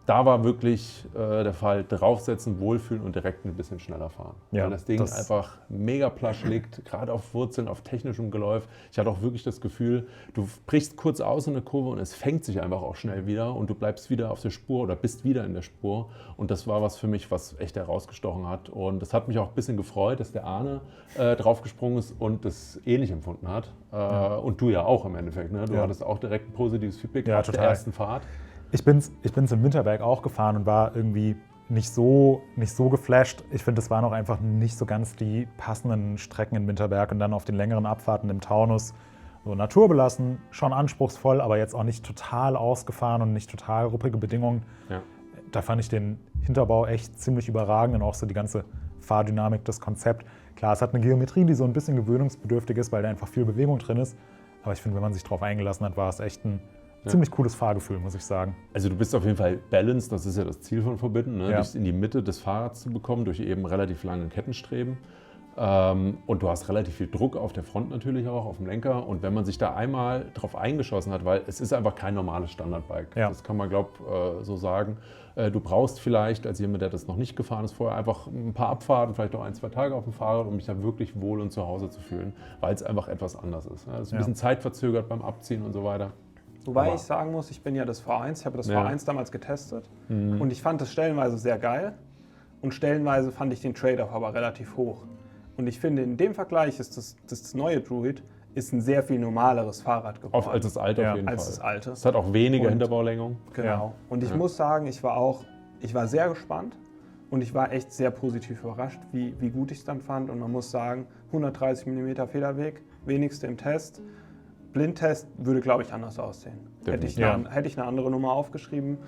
Da war wirklich der Fall, draufsetzen, wohlfühlen und direkt ein bisschen schneller fahren. Ja, weil das Ding einfach mega plasch liegt, gerade auf Wurzeln, auf technischem Geläuf. Ich hatte auch wirklich das Gefühl, du brichst kurz aus in eine Kurve und es fängt sich einfach auch schnell wieder und du bleibst wieder auf der Spur oder bist wieder in der Spur. Und das war was für mich, was echt herausgestochen hat. Und das hat mich auch ein bisschen gefreut, dass der Arne draufgesprungen ist und das ähnlich empfunden hat. Und du ja auch im Endeffekt. Ne? Du hattest auch direkt ein positives Feedback auf der ersten Fahrt. Ich bin's im Winterberg auch gefahren und war irgendwie nicht so geflasht. Ich finde, es waren auch einfach nicht so ganz die passenden Strecken in Winterberg und dann auf den längeren Abfahrten im Taunus so naturbelassen, schon anspruchsvoll, aber jetzt auch nicht total ausgefahren und nicht total ruppige Bedingungen. Ja. Da fand ich den Hinterbau echt ziemlich überragend und auch so die ganze Fahrdynamik, das Konzept. Klar, es hat eine Geometrie, die so ein bisschen gewöhnungsbedürftig ist, weil da einfach viel Bewegung drin ist. Aber ich finde, wenn man sich darauf eingelassen hat, war es echt ein ziemlich cooles Fahrgefühl, muss ich sagen. Also du bist auf jeden Fall balanced, das ist ja das Ziel von Forbidden, ne? Dich in die Mitte des Fahrrads zu bekommen durch eben relativ lange Kettenstreben. Und du hast relativ viel Druck auf der Front natürlich auch, auf dem Lenker. Und wenn man sich da einmal drauf eingeschossen hat, weil es ist einfach kein normales Standardbike, das kann man so sagen. Du brauchst vielleicht, als jemand, der das noch nicht gefahren ist, vorher einfach ein paar Abfahrten, vielleicht auch 1-2 Tage auf dem Fahrrad, um mich da wirklich wohl und zu Hause zu fühlen, weil es einfach etwas anders ist. Es ist ein bisschen zeitverzögert beim Abziehen und so weiter. Wobei ich sagen muss, ich bin ja das V1, ich habe das V1 damals getestet und ich fand das stellenweise sehr geil und stellenweise fand ich den Trade-off aber relativ hoch. Und ich finde, in dem Vergleich ist das neue Druid ist ein sehr viel normaleres Fahrrad geworden. Als das alte auf jeden Fall. Als das alte. Es hat auch weniger Hinterbaulenkung. Genau. Und ich muss sagen, ich war sehr gespannt und ich war echt sehr positiv überrascht, wie gut ich es dann fand. Und man muss sagen, 130 mm Federweg, wenigste im Test. Blindtest würde, glaube ich, anders aussehen. Hätte ich eine andere Nummer aufgeschrieben.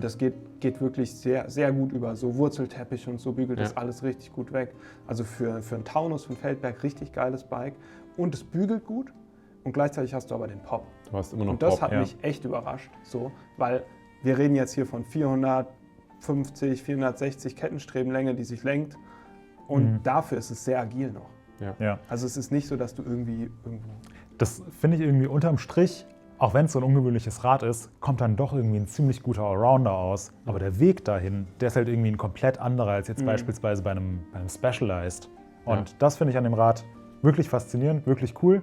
Das geht wirklich sehr, sehr gut über so Wurzelteppich und so bügelt das alles richtig gut weg. Also für einen Taunus, für einen Feldberg richtig geiles Bike. Und es bügelt gut und gleichzeitig hast du aber den Pop. Du hast immer noch und das Pop, hat mich echt überrascht, so, weil wir reden jetzt hier von 450, 460 Kettenstrebenlänge, die sich lenkt. Und dafür ist es sehr agil noch. Ja. Also es ist nicht so, dass du irgendwo... Das finde ich irgendwie unterm Strich, auch wenn es so ein ungewöhnliches Rad ist, kommt dann doch irgendwie ein ziemlich guter Allrounder aus. Aber der Weg dahin, der ist halt irgendwie ein komplett anderer als jetzt beispielsweise bei einem Specialized. Und das finde ich an dem Rad wirklich faszinierend, wirklich cool.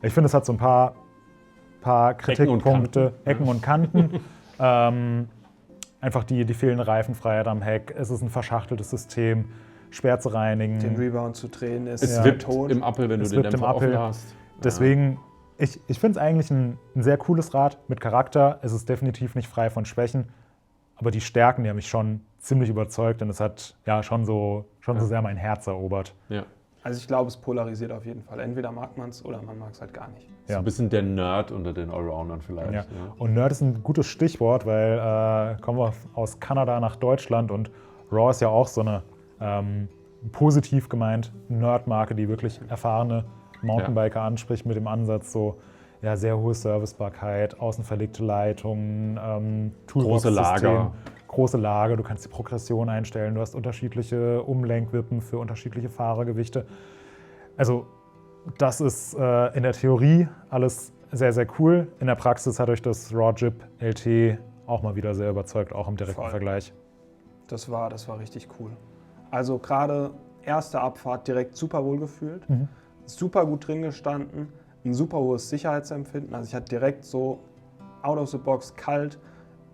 Ich finde, es hat so ein paar Kritikpunkte, Ecken und Kanten. Einfach die fehlende Reifenfreiheit am Heck. Es ist ein verschachteltes System, schwer zu reinigen. Den Rebound zu drehen ist es wippt im Appel, wenn du den Dämpfer offen hast. Deswegen, ich finde es eigentlich ein sehr cooles Rad mit Charakter. Es ist definitiv nicht frei von Schwächen. Aber die Stärken, die haben mich schon ziemlich überzeugt. Und es hat schon so sehr mein Herz erobert. Ja. Also ich glaube, es polarisiert auf jeden Fall. Entweder mag man es oder man mag es halt gar nicht. So ein bisschen der Nerd unter den Allroundern vielleicht. Ja. Und Nerd ist ein gutes Stichwort, weil kommen wir aus Kanada nach Deutschland und Raw ist ja auch so eine positiv gemeint Nerd-Marke, die wirklich erfahrene Mountainbiker anspricht mit dem Ansatz so sehr hohe Servicebarkeit, außen verlegte Leitungen, große Lager, du kannst die Progression einstellen, du hast unterschiedliche Umlenkwippen für unterschiedliche Fahrergewichte. Also das ist in der Theorie alles sehr, sehr cool. In der Praxis hat euch das Raw Jip LT auch mal wieder sehr überzeugt, auch im direkten Vergleich. Das war richtig cool. Also gerade erste Abfahrt direkt super wohl gefühlt, super gut drin gestanden, ein super hohes Sicherheitsempfinden. Also ich hatte direkt so out of the box, kalt,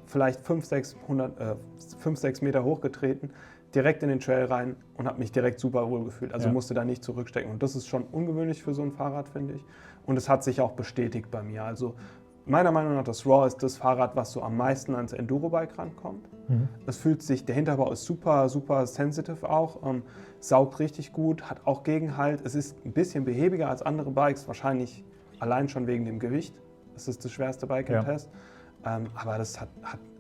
vielleicht 5-6 Meter hochgetreten, direkt in den Trail rein und habe mich direkt super wohl gefühlt. Also musste da nicht zurückstecken. Und das ist schon ungewöhnlich für so ein Fahrrad, finde ich. Und es hat sich auch bestätigt bei mir. Also meiner Meinung nach, das Raw ist das Fahrrad, was so am meisten ans Enduro-Bike rankommt. Es fühlt sich, der Hinterbau ist super, super sensitive auch, saugt richtig gut, hat auch Gegenhalt. Es ist ein bisschen behäbiger als andere Bikes, wahrscheinlich allein schon wegen dem Gewicht. Es ist das schwerste Bike im Test. Aber das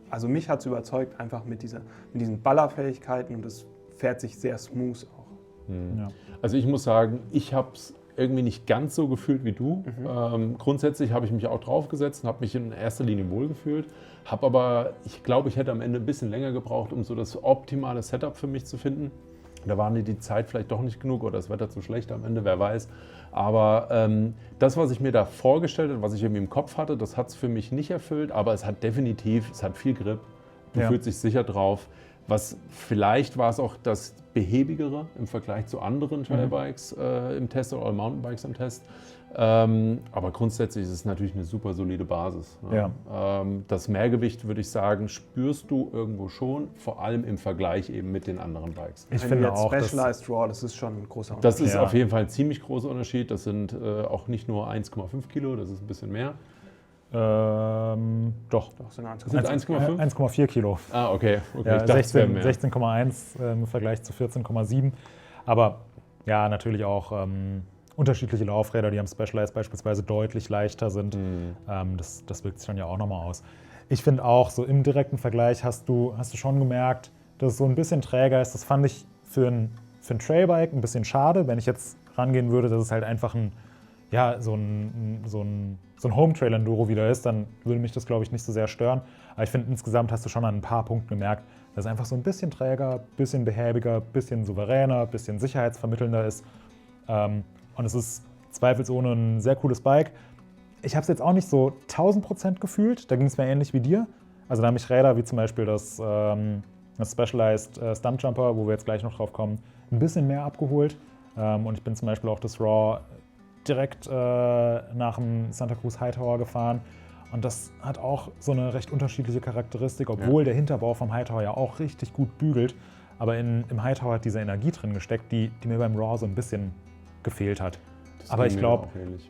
also mich hat es überzeugt, einfach mit diesen Ballerfähigkeiten, und es fährt sich sehr smooth auch. Ja. Also ich muss sagen, ich habe es irgendwie nicht ganz so gefühlt wie du. Grundsätzlich habe ich mich auch draufgesetzt und habe mich in erster Linie wohlgefühlt. Habe aber, ich glaube, ich hätte am Ende ein bisschen länger gebraucht, um so das optimale Setup für mich zu finden. Da war mir die Zeit vielleicht doch nicht genug oder das Wetter zu schlecht am Ende, wer weiß. Aber das, was ich mir da vorgestellt habe, was ich irgendwie im Kopf hatte, das hat es für mich nicht erfüllt. Aber es hat definitiv, es hat viel Grip. Du fühlst dich sicher drauf. Vielleicht war es auch das Behäbigere im Vergleich zu anderen Trailbikes im Test oder Mountainbikes im Test. Aber grundsätzlich ist es natürlich eine super solide Basis. Ja. Das Mehrgewicht, würde ich sagen, spürst du irgendwo schon, vor allem im Vergleich eben mit den anderen Bikes. Ich finde auch, Specialized Raw, das ist schon ein großer Unterschied. Das ist auf jeden Fall ein ziemlich großer Unterschied. Das sind auch nicht nur 1,5 Kilo, das ist ein bisschen mehr. Doch. Sind 1,5? 1,4 Kilo. Ah, okay. Ja, 16,1 im Vergleich zu 14,7. Aber ja, natürlich auch unterschiedliche Laufräder, die am Specialized beispielsweise deutlich leichter sind. Das wirkt sich dann ja auch nochmal aus. Ich finde auch, so im direkten Vergleich hast du schon gemerkt, dass es so ein bisschen träger ist. Das fand ich für ein Trailbike ein bisschen schade, wenn ich jetzt rangehen würde, dass es halt einfach so ein Home-Trail-Enduro wieder ist, dann würde mich das, glaube ich, nicht so sehr stören. Aber ich finde, insgesamt hast du schon an ein paar Punkten gemerkt, dass es einfach so ein bisschen träger, ein bisschen behäbiger, ein bisschen souveräner, ein bisschen sicherheitsvermittelnder ist. Und es ist zweifelsohne ein sehr cooles Bike. Ich habe es jetzt auch nicht so 1000% gefühlt, da ging es mir ähnlich wie dir. Also da haben mich Räder wie zum Beispiel das Specialized Stumpjumper, wo wir jetzt gleich noch drauf kommen, ein bisschen mehr abgeholt. Und ich bin zum Beispiel auch das Raw direkt nach dem Santa Cruz Hightower gefahren. Und das hat auch so eine recht unterschiedliche Charakteristik, obwohl der Hinterbau vom Hightower ja auch richtig gut bügelt. Aber im Hightower hat diese Energie drin gesteckt, die mir beim Raw so ein bisschen gefehlt hat. Aber ich glaube,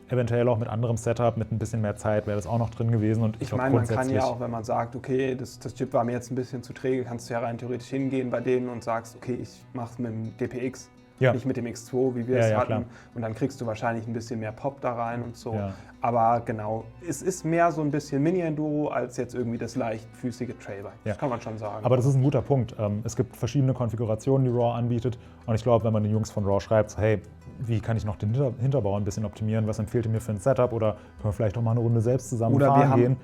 eventuell auch mit anderem Setup, mit ein bisschen mehr Zeit wäre das auch noch drin gewesen. Und ich meine, man kann ja auch, wenn man sagt, okay, das Chip war mir jetzt ein bisschen zu träge, kannst du ja rein theoretisch hingehen bei denen und sagst, okay, ich mache es mit dem DPX. Nicht mit dem X2, wie wir es hatten. Klar. Und dann kriegst du wahrscheinlich ein bisschen mehr Pop da rein und so. Ja. Aber genau, es ist mehr so ein bisschen Mini-Enduro als jetzt irgendwie das leichtfüßige Trailbike. Das kann man schon sagen. Aber das ist ein guter Punkt. Es gibt verschiedene Konfigurationen, die Raw anbietet. Und ich glaube, wenn man den Jungs von Raw schreibt, so, hey, wie kann ich noch den Hinterbau ein bisschen optimieren? Was empfiehlt ihr mir für ein Setup? Oder können wir vielleicht auch mal eine Runde selbst zusammen fahren gehen?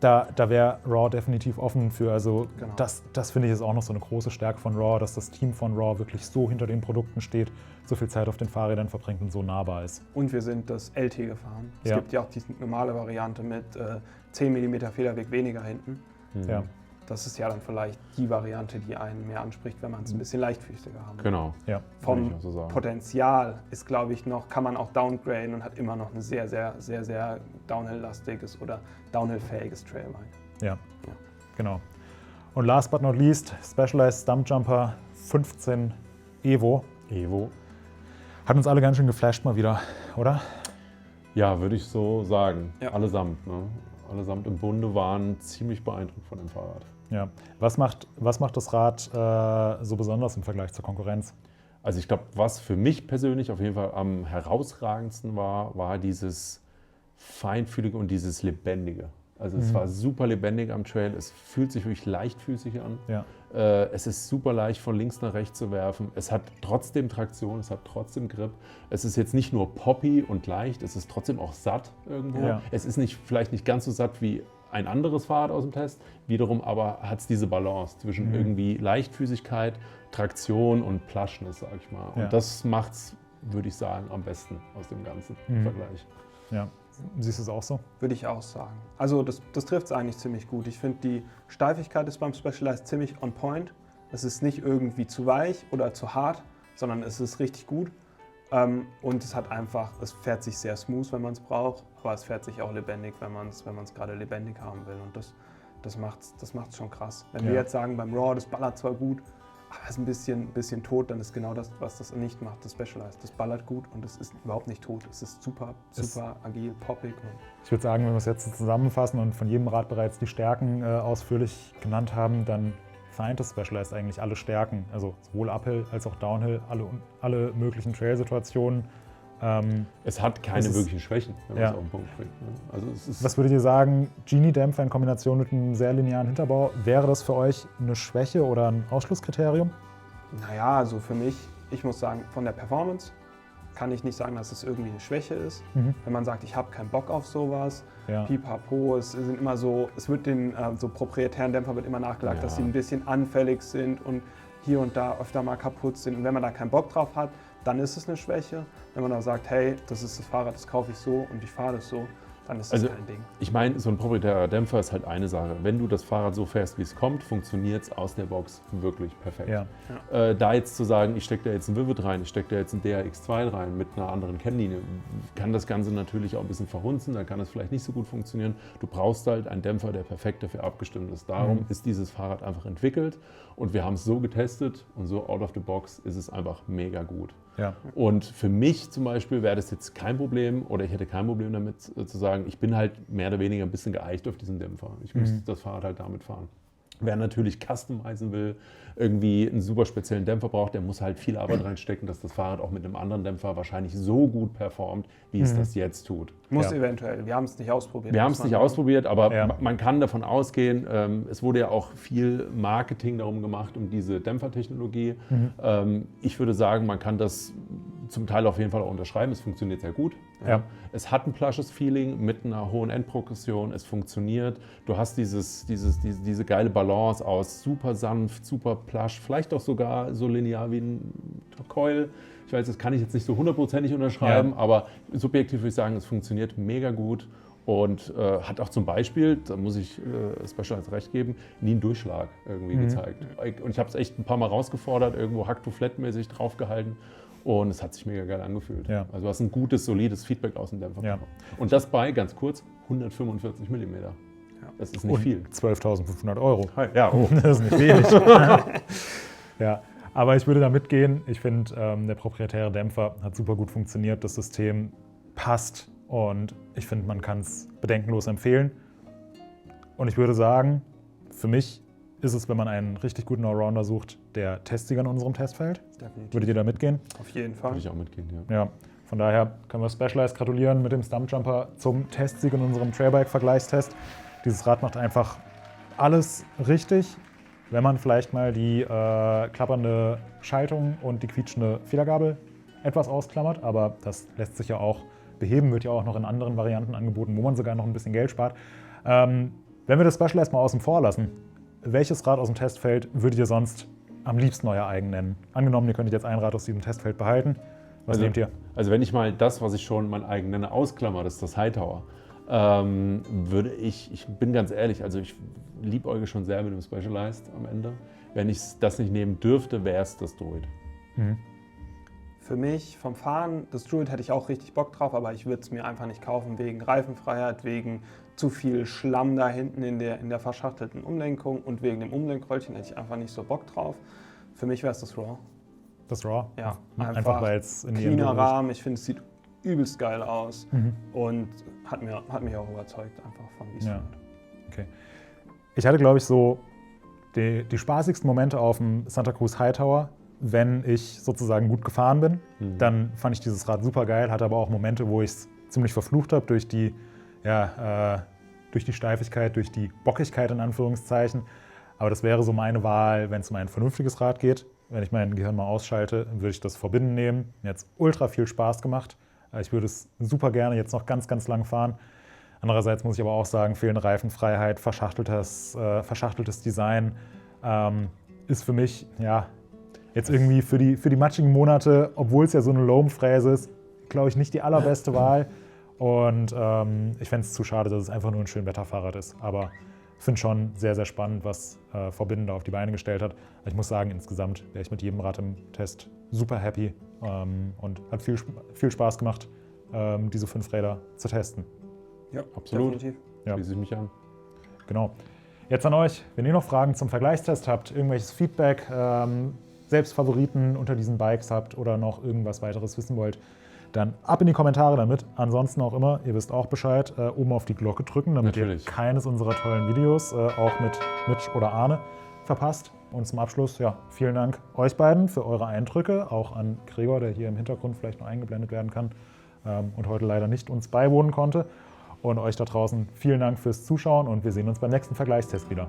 Da wäre Raw definitiv offen für. Also das finde ich ist auch noch so eine große Stärke von Raw, dass das Team von Raw wirklich so hinter den Produkten steht, so viel Zeit auf den Fahrrädern verbringt und so nahbar ist. Und wir sind das LT gefahren. Es gibt ja auch die normale Variante mit 10 mm Federweg weniger hinten. Ja. Das ist ja dann vielleicht die Variante, die einen mehr anspricht, wenn man es ein bisschen leichtfüßiger haben will. Genau. Ja. Vom Potenzial ist, glaube ich, kann man auch downgraden und hat immer noch ein sehr, sehr, sehr, sehr downhill-lastiges oder downhill-fähiges Trailbike. Ja, genau. Und last but not least, Specialized Stumpjumper 15 Evo. Hat uns alle ganz schön geflasht mal wieder, oder? Ja, würde ich so sagen. Ja. Allesamt. Ne? Allesamt im Bunde waren ziemlich beeindruckt von dem Fahrrad. Ja. Was macht das Rad so besonders im Vergleich zur Konkurrenz? Also ich glaube, was für mich persönlich auf jeden Fall am herausragendsten war dieses Feinfühlige und dieses Lebendige. Also es war super lebendig am Trail, es fühlt sich wirklich leichtfüßig an. Ja. Es ist super leicht von links nach rechts zu werfen. Es hat trotzdem Traktion, es hat trotzdem Grip. Es ist jetzt nicht nur poppy und leicht, es ist trotzdem auch satt irgendwo. Ja. Es ist vielleicht nicht ganz so satt wie ein anderes Fahrrad aus dem Test. Wiederum aber hat es diese Balance zwischen irgendwie Leichtfüßigkeit, Traktion und Plushnesss, sag ich mal. Und das macht es, würde ich sagen, am besten aus dem ganzen Vergleich. Ja. Siehst du es auch so? Würde ich auch sagen. Also das trifft es eigentlich ziemlich gut. Ich finde, die Steifigkeit ist beim Specialized ziemlich on point. Es ist nicht irgendwie zu weich oder zu hart, sondern es ist richtig gut. Und es fährt sich sehr smooth, wenn man es braucht, aber es fährt sich auch lebendig, wenn man es gerade lebendig haben will. Und das macht's schon krass. Wenn wir jetzt sagen, beim Raw, das ballert zwar gut, aber es ist ein bisschen tot, dann ist genau das, was das nicht macht, das Specialized. Das ballert gut und es ist überhaupt nicht tot. Es ist super agil, poppig. Ich würde sagen, wenn wir es jetzt zusammenfassen und von jedem Rad bereits die Stärken ausführlich genannt haben, dann vereint das Specialized eigentlich alle Stärken. Also sowohl Uphill als auch Downhill, alle möglichen Trail-Situationen. Es hat keine wirklichen Schwächen, wenn man es auf den Punkt bringt. Ne? Also was würdet ihr sagen, Genie-Dämpfer in Kombination mit einem sehr linearen Hinterbau, wäre das für euch eine Schwäche oder ein Ausschlusskriterium? Naja, also für mich, ich muss sagen, von der Performance kann ich nicht sagen, dass es irgendwie eine Schwäche ist. Wenn man sagt, ich habe keinen Bock auf sowas, pipapo, es sind immer so, es wird den so proprietären Dämpfer wird immer nachgelagt, dass sie ein bisschen anfällig sind und hier und da öfter mal kaputt sind. Und wenn man da keinen Bock drauf hat, dann ist es eine Schwäche. Wenn man aber sagt, hey, das ist das Fahrrad, das kaufe ich so und ich fahre das so, dann ist das kein Ding. Ich meine, so ein proprietärer Dämpfer ist halt eine Sache. Wenn du das Fahrrad so fährst, wie es kommt, funktioniert es aus der Box wirklich perfekt. Da jetzt zu sagen, ich stecke da jetzt ein Vivid rein, ich stecke da jetzt ein DRX2 rein mit einer anderen Kennlinie, kann das Ganze natürlich auch ein bisschen verhunzen, dann kann es vielleicht nicht so gut funktionieren. Du brauchst halt einen Dämpfer, der perfekt dafür abgestimmt ist. Darum ist dieses Fahrrad einfach entwickelt und wir haben es so getestet und so out of the box ist es einfach mega gut. Und für mich zum Beispiel wäre das jetzt kein Problem oder ich hätte kein Problem damit zu sagen, ich bin halt mehr oder weniger ein bisschen geeicht auf diesen Dämpfer. Ich muss das Fahrrad halt damit fahren. Wer natürlich customizen will, irgendwie einen super speziellen Dämpfer braucht, der muss halt viel Arbeit reinstecken, dass das Fahrrad auch mit einem anderen Dämpfer wahrscheinlich so gut performt, wie es das jetzt tut. Muss eventuell. Wir haben es nicht ausprobiert. Wir haben es nicht ausprobiert, aber man kann davon ausgehen, es wurde ja auch viel Marketing darum gemacht, um diese Dämpfertechnologie. Ich würde sagen, man kann das zum Teil auf jeden Fall auch unterschreiben. Es funktioniert sehr gut. Es hat ein plushes Feeling mit einer hohen Endprogression. Es funktioniert. Du hast diese geile Balance aus super sanft, super plush, vielleicht auch sogar so linear wie ein Coil. Ich weiß, das kann ich jetzt nicht so hundertprozentig unterschreiben, aber subjektiv würde ich sagen, es funktioniert mega gut und hat auch zum Beispiel, da muss ich Specialized recht geben, nie einen Durchschlag irgendwie gezeigt. Und ich habe es echt ein paar Mal rausgefordert, irgendwo Hack-to-Flat-mäßig draufgehalten. Und es hat sich mega geil angefühlt. Also du hast ein gutes, solides Feedback aus dem Dämpfer bekommen. Und das bei, ganz kurz, 145 mm. Das ist nicht viel. 12.500 Euro. Ja, das ist nicht wenig. Aber ich würde da mitgehen. Ich finde, der proprietäre Dämpfer hat super gut funktioniert. Das System passt und ich finde, man kann es bedenkenlos empfehlen. Und ich würde sagen, für mich ist es, wenn man einen richtig guten Allrounder sucht, der Testsieger in unserem Testfeld. Definitiv. Würdet ihr da mitgehen? Auf jeden Fall. Würde ich auch mitgehen, Ja, von daher können wir Specialized gratulieren mit dem Stumpjumper zum Testsieg in unserem Trailbike-Vergleichstest. Dieses Rad macht einfach alles richtig, wenn man vielleicht mal die klappernde Schaltung und die quietschende Federgabel etwas ausklammert, aber das lässt sich ja auch beheben, wird ja auch noch in anderen Varianten angeboten, wo man sogar noch ein bisschen Geld spart. Wenn wir das Specialized mal außen vor lassen, welches Rad aus dem Testfeld würdet ihr sonst am liebsten euer eigen nennen? Angenommen, ihr könntet jetzt ein Rad aus diesem Testfeld behalten. Was nehmt ihr? Also wenn ich mal das, was ich schon mein eigen nenne, ausklammer, das ist das Hightower, würde ich bin ganz ehrlich, also ich liebäuge schon sehr mit dem Specialized am Ende. Wenn ich das nicht nehmen dürfte, wäre es das Druid. Für mich vom Fahren, das Druid hätte ich auch richtig Bock drauf, aber ich würde es mir einfach nicht kaufen wegen Reifenfreiheit, wegen zu viel Schlamm da hinten in der verschachtelten Umlenkung und wegen dem Umlenkröllchen hätte ich einfach nicht so Bock drauf. Für mich wäre es das Raw. Das Raw? Ja, einfach weil es in die cleaner Rahmen, ich finde es sieht übelst geil aus und hat mich auch überzeugt einfach von wie es wird. Okay. Ich hatte, glaube ich, so die spaßigsten Momente auf dem Santa Cruz Hightower, wenn ich sozusagen gut gefahren bin. Dann fand ich dieses Rad super geil, hatte aber auch Momente, wo ich es ziemlich verflucht habe durch die Steifigkeit, durch die Bockigkeit in Anführungszeichen. Aber das wäre so meine Wahl, wenn es um ein vernünftiges Rad geht. Wenn ich mein Gehirn mal ausschalte, würde ich das Forbidden nehmen. Mir hat es ultra viel Spaß gemacht. Ich würde es super gerne jetzt noch ganz, ganz lang fahren. Andererseits muss ich aber auch sagen, fehlende Reifenfreiheit, verschachteltes Design ist für mich jetzt irgendwie für die matschigen Monate, obwohl es ja so eine Loam-Fräse ist, glaube ich, nicht die allerbeste Wahl. Und ich fände es zu schade, dass es einfach nur ein schön Wetterfahrrad ist. Aber ich finde schon sehr, sehr spannend, was Forbidden da auf die Beine gestellt hat. Aber ich muss sagen, insgesamt wäre ich mit jedem Rad im Test super happy. und hat viel Spaß gemacht, diese 5 Räder zu testen. Ja, absolut. Schließe ich mich an. Genau. Jetzt an euch, wenn ihr noch Fragen zum Vergleichstest habt, irgendwelches Feedback, selbst Favoriten unter diesen Bikes habt oder noch irgendwas weiteres wissen wollt, dann ab in die Kommentare damit. Ansonsten auch immer, ihr wisst auch Bescheid, oben auf die Glocke drücken, damit ihr keines unserer tollen Videos, auch mit Mitch oder Arne, verpasst. Und zum Abschluss, ja, vielen Dank euch beiden für eure Eindrücke, auch an Gregor, der hier im Hintergrund vielleicht noch eingeblendet werden kann und heute leider nicht uns beiwohnen konnte. Und euch da draußen vielen Dank fürs Zuschauen und wir sehen uns beim nächsten Vergleichstest wieder.